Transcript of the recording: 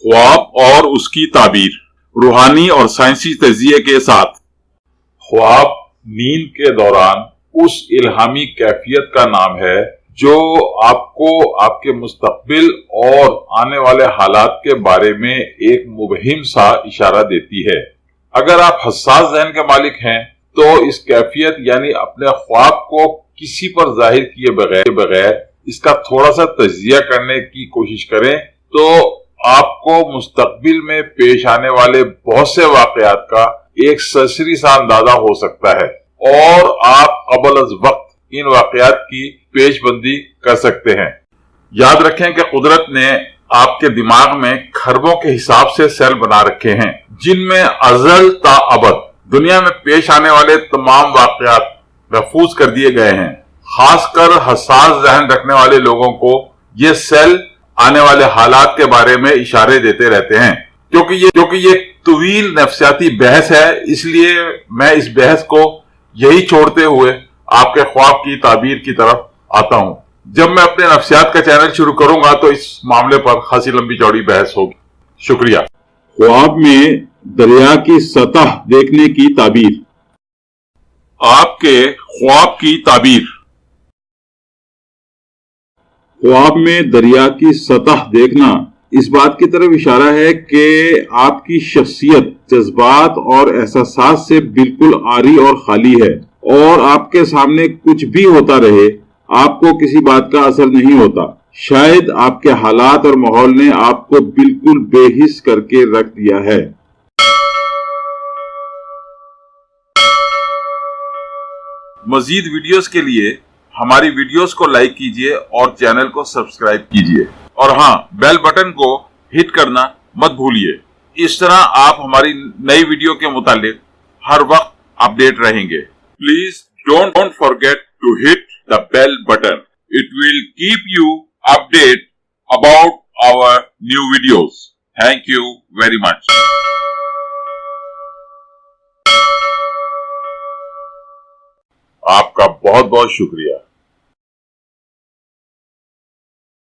ख्वाब और उसकी ताबीर, रूहानी और साइंसी तजिए के साथ। ख्वाब नींद के दौरान उस इल्हामी कैफियत का नाम है जो आपको आपके मुस्तकबिल और आने वाले हालात के बारे में एक मुबहिम सा इशारा देती है। अगर आप हसास ज़हन के मालिक हैं तो इस कैफियत यानी अपने ख्वाब को किसी पर जाहिर किए बगैर इसका थोड़ा सा तजिया करने की कोशिश करें तो आपको मुस्तकबिल में पेश आने वाले बहुत से वाकयात का एक सरसरी सा अंदाजा हो सकता है और आप क़ब्ल अज़ वक्त इन वाकयात की पेशबंदी कर सकते हैं। याद रखें कि कुदरत ने आपके दिमाग में खरबों के हिसाब से सेल बना रखे हैं जिनमें अज़ल ता अबद दुनिया में पेश आने वाले तमाम वाकयात महफूज कर दिए गए हैं। खासकर हसास ज़हन रखने वाले लोगों को ये सेल आने वाले हालात के बारे में इशारे देते रहते हैं। क्योंकि ये तवील नफ्सियाती बहस है, इसलिए मैं इस बहस को यही छोड़ते हुए आपके ख्वाब की ताबीर की तरफ आता हूं। जब मैं अपने नफ्सियात का चैनल शुरू करूंगा तो इस मामले पर खासी लंबी चौड़ी बहस होगी। शुक्रिया। ख्वाब में दरिया की सतह देखने की ताबीर। आपके ख्वाब की ताबीर। ख्वाब में दरिया की सतह देखना इस बात की तरफ इशारा है कि आपकी शख्सियत जज्बात और एहसासात से बिल्कुल आरी और खाली है और आपके सामने कुछ भी होता रहे आपको किसी बात का असर नहीं होता। शायद आपके हालात और माहौल ने आपको बिल्कुल बेहिस करके रख दिया है। मजीद वीडियोस के लिए हमारी वीडियोस को लाइक कीजिए और चैनल को सब्सक्राइब कीजिए और हाँ, बेल बटन को हिट करना मत भूलिए। इस तरह आप हमारी नई वीडियो के मुतालिक हर वक्त अपडेट रहेंगे। Please don't forget to hit the bell button. It will keep you update about our new videos. Thank you very much. आपका बहुत बहुत शुक्रिया।